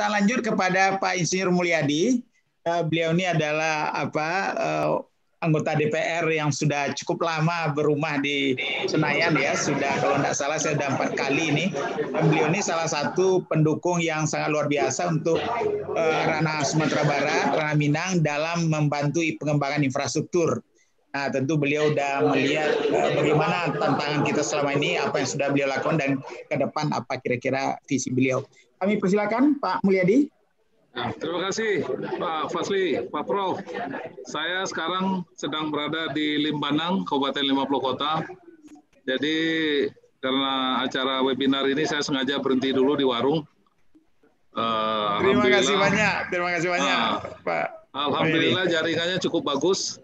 kita lanjut kepada Pak Insinyur Mulyadi. Beliau ini adalah anggota DPR yang sudah cukup lama berumah di Senayan ya, sudah kalau tidak salah saya sudah 4 kali ini. Dan beliau ini salah satu pendukung yang sangat luar biasa untuk ranah Sumatera Barat, ranah Minang dalam membantu pengembangan infrastruktur. Nah, tentu beliau sudah melihat bagaimana tantangan kita selama ini, apa yang sudah beliau lakukan, dan ke depan apa kira-kira visi beliau. Kami persilakan Pak Mulyadi. Nah, terima kasih Pak Fasli, Pak Prof. Saya sekarang sedang berada di Limbanang, Kabupaten 50 Kota. Jadi karena acara webinar ini saya sengaja berhenti dulu di warung. Terima kasih banyak, Pak. Alhamdulillah jaringannya cukup bagus.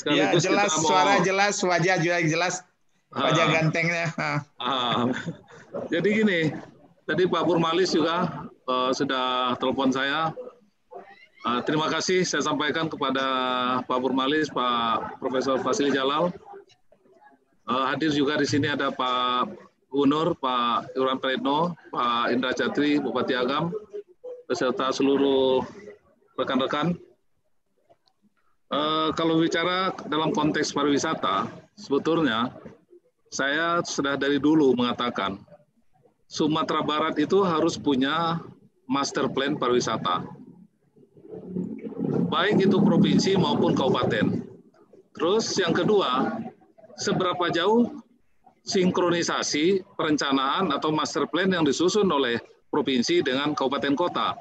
Ya, jelas, suara jelas, wajah juga jelas, wajah gantengnya. Jadi gini, tadi Pak Purmalis juga sudah telepon saya. Terima kasih saya sampaikan kepada Pak Purmalis, Pak Profesor Fasli Jalal. Hadir juga di sini ada Pak Gubernur, Pak Irwan Prayitno, Pak Indra Jatri, Bupati Agam, beserta seluruh rekan-rekan. Kalau bicara dalam konteks pariwisata, sebetulnya saya sudah dari dulu mengatakan Sumatera Barat itu harus punya master plan pariwisata, baik itu provinsi maupun kabupaten. Terus yang kedua, seberapa jauh sinkronisasi perencanaan atau master plan yang disusun oleh provinsi dengan kabupaten kota.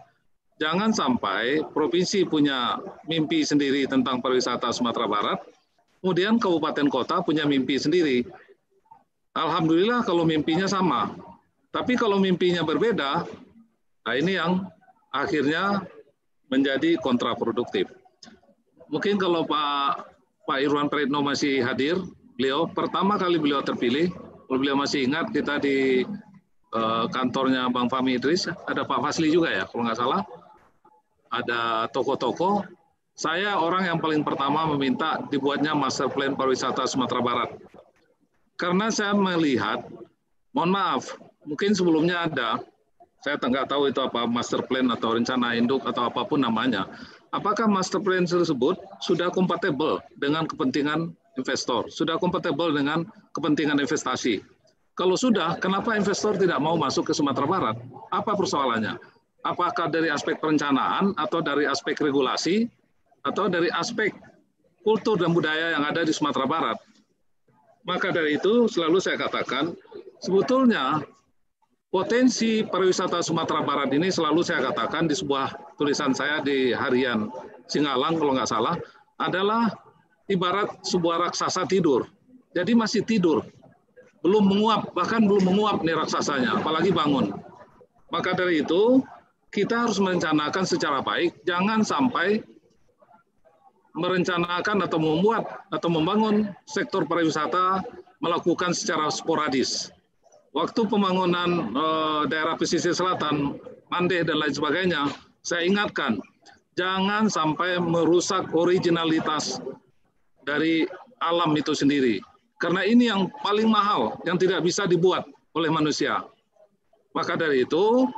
Jangan sampai provinsi punya mimpi sendiri tentang pariwisata Sumatera Barat, kemudian kabupaten kota punya mimpi sendiri. Alhamdulillah kalau mimpinya sama. Tapi kalau mimpinya berbeda, nah ini yang akhirnya menjadi kontraproduktif. Mungkin kalau Pak Irwan Prayitno masih hadir, beliau pertama kali beliau terpilih, kalau beliau masih ingat kita di kantornya Bang Fahmi Idris, ada Pak Fasli juga ya, kalau nggak salah. Ada tokoh-tokoh, saya orang yang paling pertama meminta dibuatnya master plan pariwisata Sumatera Barat. Karena saya melihat, mohon maaf, mungkin sebelumnya ada, saya nggak tahu itu apa master plan atau rencana induk atau apapun namanya. Apakah master plan tersebut sudah kompatibel dengan kepentingan investor, sudah kompatibel dengan kepentingan investasi? Kalau sudah, kenapa investor tidak mau masuk ke Sumatera Barat? Apa persoalannya? Apakah dari aspek perencanaan, atau dari aspek regulasi, atau dari aspek kultur dan budaya yang ada di Sumatera Barat? Maka dari itu selalu saya katakan, sebetulnya potensi pariwisata Sumatera Barat ini selalu saya katakan di sebuah tulisan saya di harian Singalang kalau nggak salah, adalah ibarat sebuah raksasa tidur. Jadi masih tidur, belum menguap, bahkan belum menguap nih raksasanya, apalagi bangun. Maka dari itu, kita harus merencanakan secara baik, jangan sampai merencanakan atau membuat atau membangun sektor pariwisata melakukan secara sporadis. Waktu pembangunan daerah pesisir selatan, Mandeh dan lain sebagainya, saya ingatkan, jangan sampai merusak originalitas dari alam itu sendiri. Karena ini yang paling mahal, yang tidak bisa dibuat oleh manusia. Maka dari itu,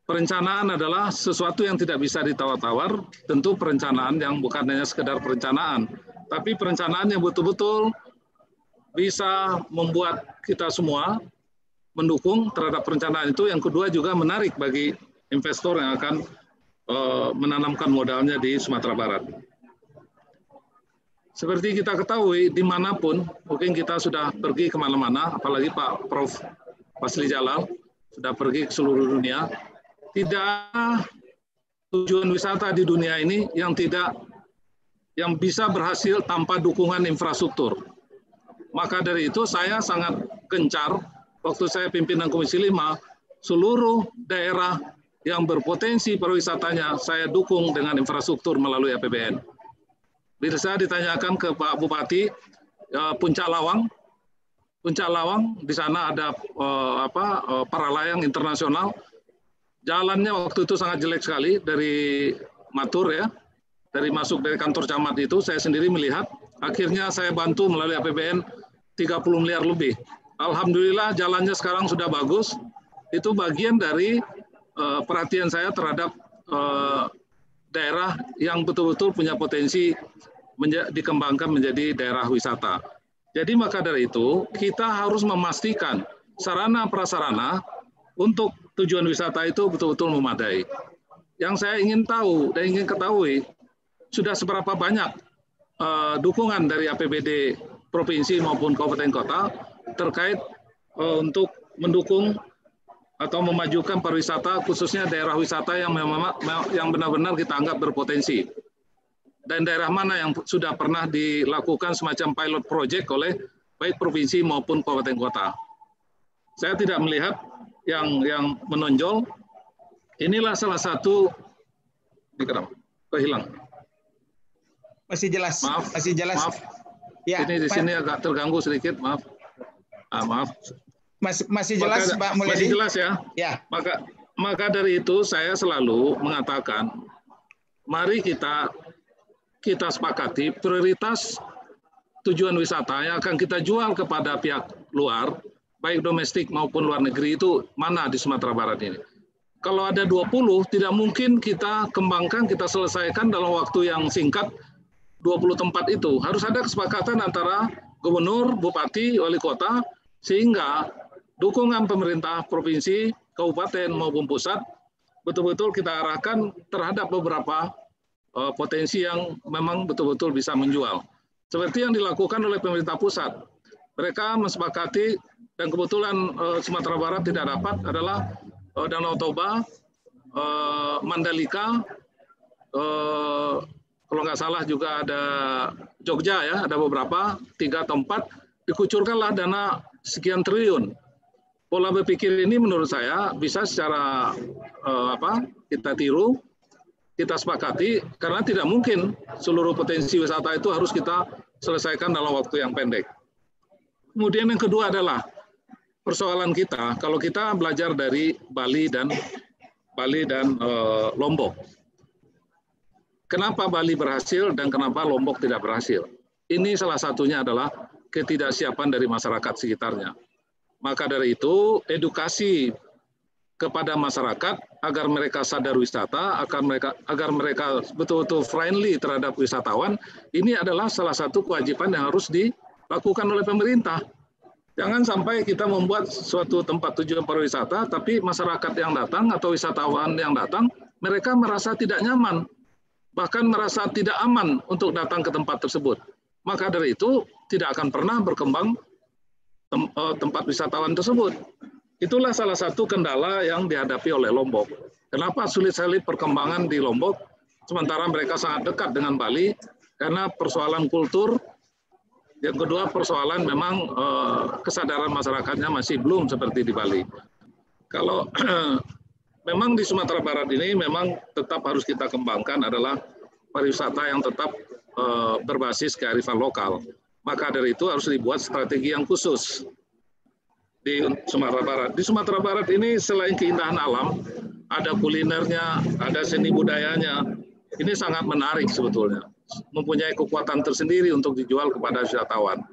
perencanaan adalah sesuatu yang tidak bisa ditawar-tawar, tentu perencanaan yang bukan hanya sekedar perencanaan, tapi perencanaan yang betul-betul bisa membuat kita semua mendukung terhadap perencanaan itu. Yang kedua juga menarik bagi investor yang akan menanamkan modalnya di Sumatera Barat. Seperti kita ketahui, dimanapun, mungkin kita sudah pergi kemana-mana, apalagi Pak Prof. Fasli Jalal, sudah pergi ke seluruh dunia. Tidak tujuan wisata di dunia ini yang bisa berhasil tanpa dukungan infrastruktur. Maka dari itu saya sangat gencar waktu saya pimpinan Komisi 5, seluruh daerah yang berpotensi pariwisatanya saya dukung dengan infrastruktur melalui APBN. Bisa ditanyakan ke Pak Bupati Puncak Lawang. Puncak Lawang di sana ada para layang internasional. Jalannya waktu itu sangat jelek sekali dari Matur ya, dari kantor camat itu saya sendiri melihat. Akhirnya saya bantu melalui APBN 30 miliar lebih. Alhamdulillah jalannya sekarang sudah bagus. Itu bagian dari perhatian saya terhadap daerah yang betul-betul punya potensi dikembangkan menjadi daerah wisata. Jadi maka dari itu kita harus memastikan sarana prasarana untuk tujuan wisata itu betul-betul memadai. Yang saya ingin tahu dan ingin ketahui, sudah seberapa banyak dukungan dari APBD provinsi maupun kabupaten kota terkait untuk mendukung atau memajukan pariwisata, khususnya daerah wisata yang benar-benar kita anggap berpotensi. Dan daerah mana yang sudah pernah dilakukan semacam pilot project oleh baik provinsi maupun kabupaten kota. Saya tidak melihat yang menonjol. Inilah salah satu kehilang. Masih jelas. Maaf, masih jelas. Maaf. Ya, ini di sini agak terganggu sedikit, maaf. Maaf. Masih jelas, Pak Mulyadi? Masih jelas ya. Ya. Maka dari itu saya selalu mengatakan, mari kita sepakati prioritas tujuan wisata yang akan kita jual kepada pihak luar, baik domestik maupun luar negeri, itu mana di Sumatera Barat ini. Kalau ada 20, tidak mungkin kita kembangkan, kita selesaikan dalam waktu yang singkat 20 tempat itu. Harus ada kesepakatan antara gubernur, bupati, wali kota, sehingga dukungan pemerintah provinsi, kabupaten maupun pusat betul-betul kita arahkan terhadap beberapa potensi yang memang betul-betul bisa menjual. Seperti yang dilakukan oleh pemerintah pusat. Mereka mensepakati, dan kebetulan Sumatera Barat tidak dapat, adalah Danau Toba, Mandalika, kalau nggak salah juga ada Jogja ya, ada beberapa, 3 atau 4, dikucurkanlah dana sekian triliun. Pola berpikir ini menurut saya bisa secara kita tiru, kita sepakati, karena tidak mungkin seluruh potensi wisata itu harus kita selesaikan dalam waktu yang pendek. Kemudian yang kedua adalah persoalan kita, kalau kita belajar dari Bali dan Lombok. Kenapa Bali berhasil dan kenapa Lombok tidak berhasil? Ini salah satunya adalah ketidaksiapan dari masyarakat sekitarnya. Maka dari itu, edukasi kepada masyarakat agar mereka sadar wisata, agar mereka betul-betul friendly terhadap wisatawan, ini adalah salah satu kewajiban yang harus dilakukan oleh pemerintah. Jangan sampai kita membuat suatu tempat tujuan pariwisata, tapi masyarakat yang datang atau wisatawan yang datang, mereka merasa tidak nyaman, bahkan merasa tidak aman untuk datang ke tempat tersebut. Maka dari itu, tidak akan pernah berkembang tempat wisatawan tersebut. Itulah salah satu kendala yang dihadapi oleh Lombok. Kenapa sulit sekali perkembangan di Lombok, sementara mereka sangat dekat dengan Bali, karena persoalan kultur, yang kedua persoalan memang kesadaran masyarakatnya masih belum seperti di Bali. Kalau memang di Sumatera Barat ini memang tetap harus kita kembangkan adalah pariwisata yang tetap berbasis kearifan lokal. Maka dari itu harus dibuat strategi yang khusus di Sumatera Barat. Di Sumatera Barat ini selain keindahan alam, ada kulinernya, ada seni budayanya. Ini sangat menarik sebetulnya. Mempunyai kekuatan tersendiri untuk dijual kepada wisatawan.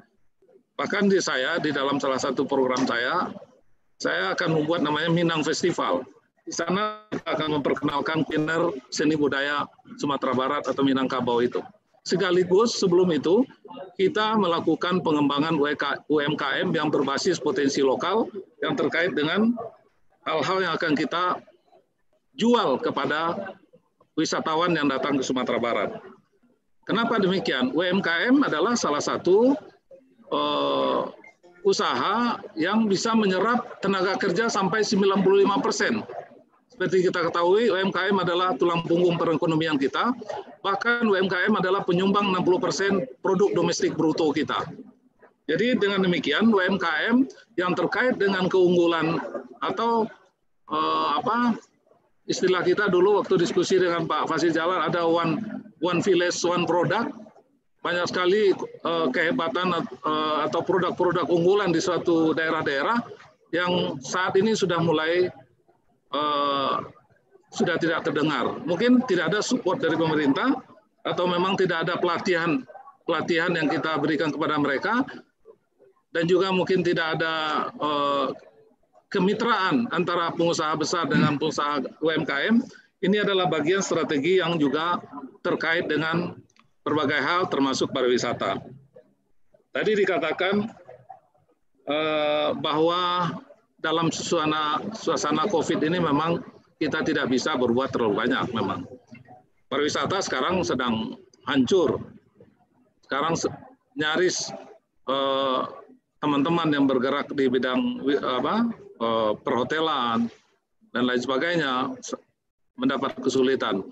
Bahkan di dalam salah satu program saya akan membuat namanya Minang Festival. Di sana kita akan memperkenalkan kuliner seni budaya Sumatera Barat atau Minangkabau itu. Sekaligus sebelum itu, kita melakukan pengembangan UMKM yang berbasis potensi lokal yang terkait dengan hal-hal yang akan kita jual kepada wisatawan yang datang ke Sumatera Barat. Kenapa demikian? UMKM adalah salah satu usaha yang bisa menyerap tenaga kerja sampai 95%. Seperti kita ketahui, UMKM adalah tulang punggung perekonomian kita. Bahkan UMKM adalah penyumbang 60% produk domestik bruto kita. Jadi dengan demikian, UMKM yang terkait dengan keunggulan atau istilah kita dulu waktu diskusi dengan Pak Fasil Jalan, ada one village, one product. Banyak sekali kehebatan atau produk-produk unggulan di suatu daerah-daerah yang saat ini sudah mulai sudah tidak terdengar. Mungkin tidak ada support dari pemerintah atau memang tidak ada pelatihan yang kita berikan kepada mereka, dan juga mungkin tidak ada kemitraan antara pengusaha besar dengan pengusaha UMKM ini adalah bagian strategi yang juga terkait dengan berbagai hal termasuk pariwisata. Tadi dikatakan bahwa dalam suasana COVID ini memang kita tidak bisa berbuat terlalu banyak memang. Pariwisata sekarang sedang hancur. Sekarang nyaris teman-teman yang bergerak di bidang perhotelan dan lain sebagainya mendapat kesulitan.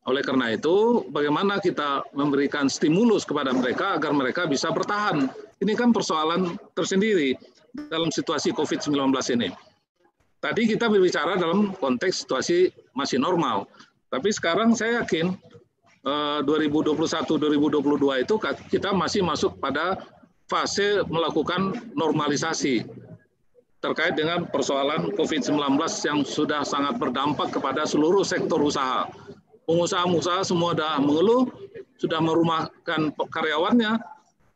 Oleh karena itu, bagaimana kita memberikan stimulus kepada mereka agar mereka bisa bertahan. Ini kan persoalan tersendiri dalam situasi COVID-19 ini. Tadi kita berbicara dalam konteks situasi masih normal. Tapi sekarang saya yakin 2021-2022 itu kita masih masuk pada fase melakukan normalisasi terkait dengan persoalan COVID-19 yang sudah sangat berdampak kepada seluruh sektor usaha. Pengusaha-pengusaha semua sudah mengeluh, sudah merumahkan karyawannya,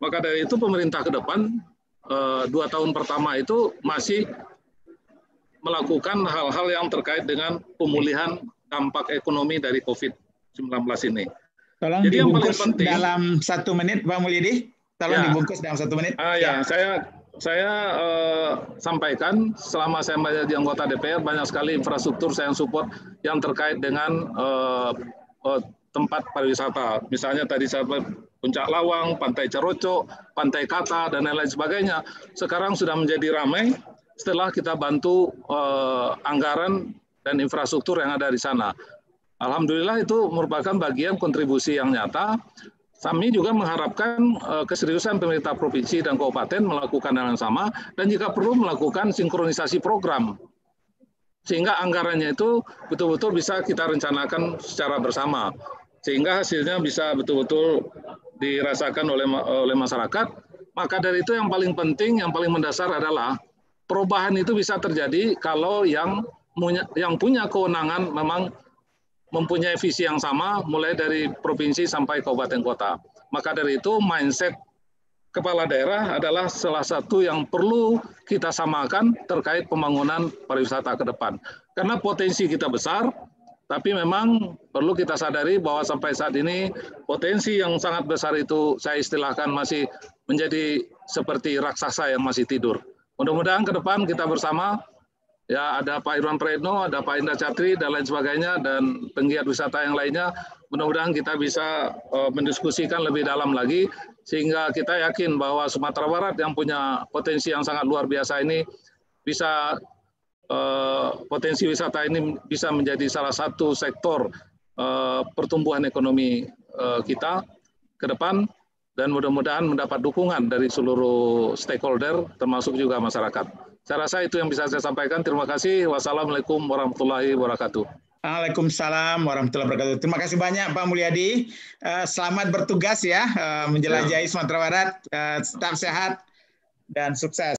maka dari itu pemerintah ke depan 2 tahun pertama itu masih melakukan hal-hal yang terkait dengan pemulihan dampak ekonomi dari COVID-19 ini. Tolong jadi yang paling penting dalam 1 menit, Pak Mulyadi. Tolong dibungkus dalam 1 menit. Saya sampaikan selama saya menjadi anggota DPR banyak sekali infrastruktur saya support yang terkait dengan tempat pariwisata. Misalnya tadi saya Puncak Lawang, Pantai Carocok, Pantai Kata dan lain-lain sebagainya. Sekarang sudah menjadi ramai setelah kita bantu anggaran dan infrastruktur yang ada di sana. Alhamdulillah itu merupakan bagian kontribusi yang nyata. Kami juga mengharapkan keseriusan pemerintah provinsi dan kabupaten melakukan hal yang sama dan jika perlu melakukan sinkronisasi program sehingga anggarannya itu betul-betul bisa kita rencanakan secara bersama sehingga hasilnya bisa betul-betul dirasakan oleh masyarakat. Maka dari itu yang paling penting, yang paling mendasar adalah perubahan itu bisa terjadi kalau yang punya kewenangan memang mempunyai visi yang sama mulai dari provinsi sampai kabupaten kota. Maka dari itu mindset kepala daerah adalah salah satu yang perlu kita samakan terkait pembangunan pariwisata ke depan. Karena potensi kita besar, tapi memang perlu kita sadari bahwa sampai saat ini potensi yang sangat besar itu saya istilahkan masih menjadi seperti raksasa yang masih tidur. Mudah-mudahan ke depan kita bersama, ya ada Pak Irwan Prayitno, ada Pak Indra Catri, dan lain sebagainya, dan penggiat wisata yang lainnya. Mudah-mudahan kita bisa mendiskusikan lebih dalam lagi, sehingga kita yakin bahwa Sumatera Barat yang punya potensi yang sangat luar biasa ini, bisa potensi wisata ini bisa menjadi salah satu sektor pertumbuhan ekonomi kita ke depan, dan mudah-mudahan mendapat dukungan dari seluruh stakeholder, termasuk juga masyarakat. Saya rasa itu yang bisa saya sampaikan. Terima kasih. Wassalamualaikum warahmatullahi wabarakatuh. Waalaikumsalam warahmatullahi wabarakatuh. Terima kasih banyak Pak Mulyadi. Selamat bertugas ya menjelajahi Sumatera Barat. Tetap sehat dan sukses.